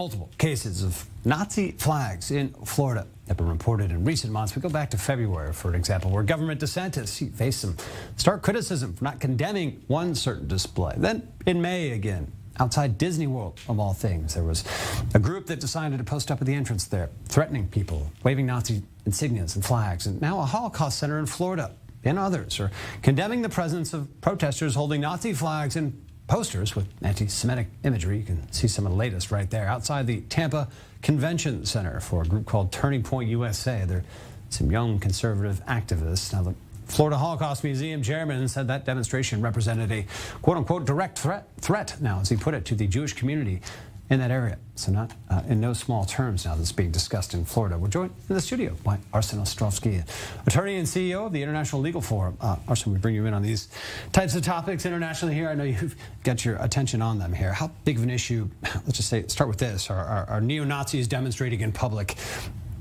Multiple cases of Nazi flags in Florida have been reported in recent months. We go back to February, for example, where Governor DeSantis faced some stark criticism for not condemning one certain display. Then in May again, outside Disney World, of all things, there was a group that decided to post up at the entrance there, threatening people, waving Nazi insignias and flags. And now a Holocaust center in Florida and others are condemning the presence of protesters holding Nazi flags and posters with anti-Semitic imagery. You can see some of the latest right there outside the Tampa Convention Center for a group called Turning Point USA. They're some young conservative activists. Now, the Florida Holocaust Museum chairman said that demonstration represented a quote-unquote direct threat, now, as he put it, to the Jewish community in that area. So not in no small terms now that's being discussed in Florida. We're joined in the studio by Arsen Ostrovsky, attorney and CEO of the International Legal Forum. Arsen, we bring you in on these types of topics internationally here. I know you've got your attention on them here. How big of an issue, let's just say, start with this, are neo-Nazis demonstrating in public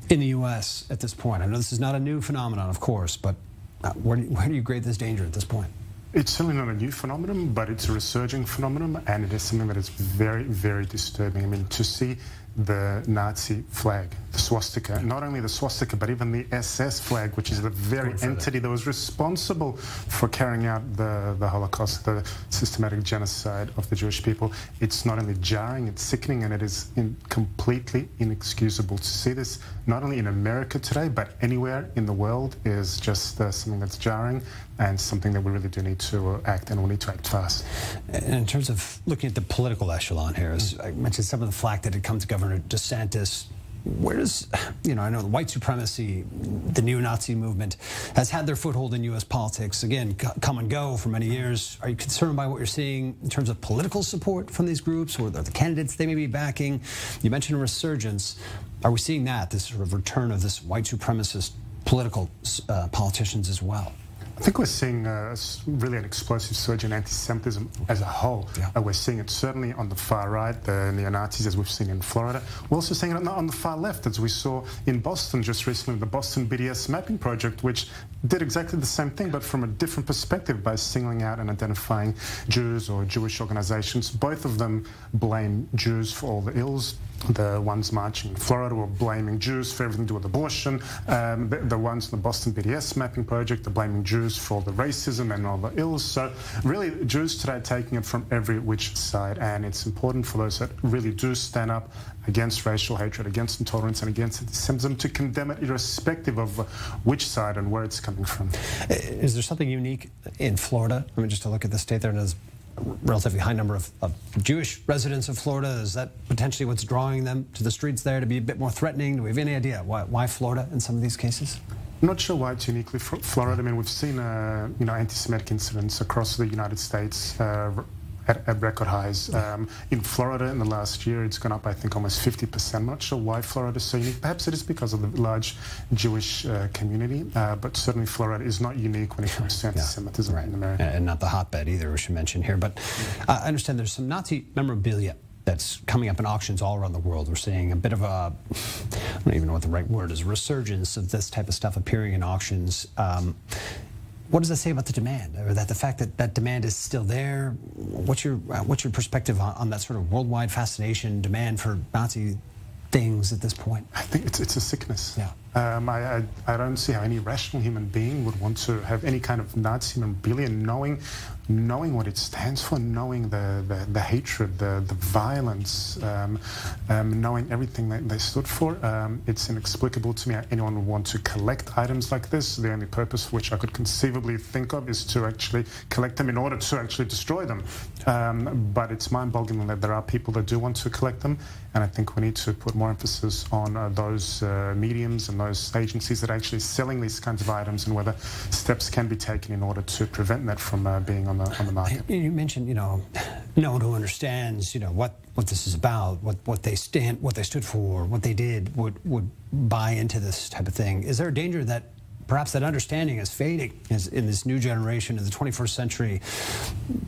in the U.S. at this point? I know this is not a new phenomenon, of course, but where do you grade this danger at this point? It's certainly not a new phenomenon, but it's a resurging phenomenon, and it is something that is very, very disturbing. I mean, to see the Nazi flag, the swastika, not only the swastika, but even the SS flag, which is the very entity that was responsible for carrying out the Holocaust, the systematic genocide of the Jewish people. It's not only jarring, it's sickening, and it is completely inexcusable. To see this not only in America today, but anywhere in the world is just something that's jarring and something that we really do need to act, and we need to act fast. And in terms of looking at the political echelon here, as I mentioned some of the flack that had come to Governor DeSantis, where does, I know the white supremacy, the neo-Nazi movement has had their foothold in U.S. politics, again, come and go for many years. Are you concerned by what you're seeing in terms of political support from these groups or the candidates they may be backing? You mentioned a resurgence. Are we seeing that, this sort of return of this white supremacist political politicians as well? I think we're seeing really an explosive surge in anti-Semitism as a whole. Yeah. We're seeing it certainly on the far right, the neo-Nazis, as we've seen in Florida. We're also seeing it on the far left, as we saw in Boston just recently, the Boston BDS mapping project, which did exactly the same thing, but from a different perspective by singling out and identifying Jews or Jewish organizations. Both of them blame Jews for all the ills. The ones marching in Florida were blaming Jews for everything to do with abortion. The ones in the Boston BDS mapping project are blaming Jews for all the racism and all the ills. So really, Jews today are taking it from every which side, and it's important for those that really do stand up against racial hatred, against intolerance, and against anti-Semitism to condemn it irrespective of which side and where it's coming from. Is there something unique in Florida? I mean, just to look at the state there, there's a relatively high number of Jewish residents of Florida. Is that potentially what's drawing them to the streets there to be a bit more threatening? Do we have any idea why Florida in some of these cases? I'm not sure why it's uniquely Florida. I mean, we've seen anti-Semitic incidents across the United States at record highs. In Florida in the last year, it's gone up, I think, almost 50%. I'm not sure why Florida is so unique. Perhaps it is because of the large Jewish community, but certainly Florida is not unique when it comes to anti-Semitism in America. And not the hotbed either, we should mention here. But I understand there's some Nazi memorabilia that's coming up in auctions all around the world. We're seeing a bit of I don't even know what the right word is, resurgence of this type of stuff appearing in auctions. What does that say about the demand, or that the fact that that demand is still there? What's your perspective on that sort of worldwide fascination, demand for Nazi things at this point? I think it's a sickness. Yeah. I don't see how any rational human being would want to have any kind of Nazi memorabilia, knowing what it stands for, knowing the hatred, the violence, knowing everything that they stood for. It's inexplicable to me how anyone would want to collect items like this. The only purpose for which I could conceivably think of is to actually collect them in order to actually destroy them. But it's mind-boggling that there are people that do want to collect them, and I think we need to put more emphasis on those mediums and those agencies that are actually selling these kinds of items, and whether steps can be taken in order to prevent that from being on the market. You mentioned, no one who understands, what this is about, what they stood for, what they did would buy into this type of thing. Is there a danger that perhaps that understanding is fading in this new generation in the 21st century,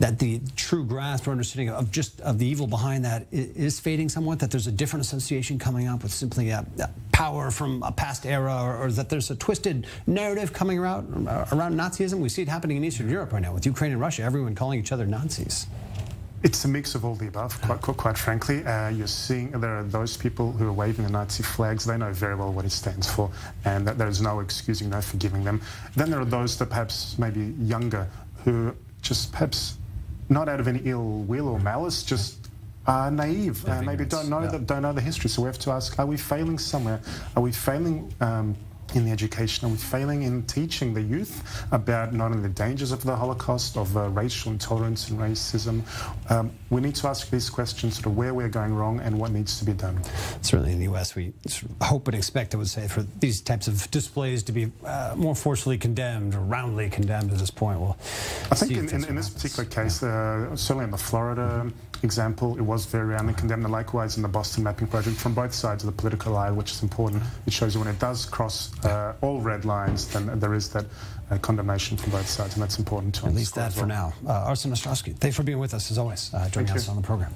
that the true grasp or understanding of the evil behind that is fading somewhat, that there's a different association coming up with simply a power from a past era, or that there's a twisted narrative coming around Nazism? We see it happening in Eastern Europe right now with Ukraine and Russia, everyone calling each other Nazis. It's a mix of all the above, quite frankly. You're seeing there are those people who are waving the Nazi flags. They know very well what it stands for, and that there is no excusing, no forgiving them. Then there are those that perhaps maybe younger, who just perhaps not out of any ill will or malice, just are naive and maybe don't know the history. So we have to ask: are we failing somewhere? Are we failing in the education? Are we failing in teaching the youth about not only the dangers of the Holocaust, of racial intolerance and racism? We need to ask these questions, sort of where we're going wrong and what needs to be done. Certainly in the U.S., we hope and expect, I would say, for these types of displays to be more forcefully condemned or roundly condemned at this point. Well, I think in this particular case, certainly in the Florida example, it was very roundly condemned, and likewise in the Boston Mapping Project from both sides of the political aisle, which is important. It shows you when it does cross all red lines, then there is that condemnation from both sides, and that's important to at least that for now. Arsen Ostrovsky, thanks for being with us as always, joining us on the program.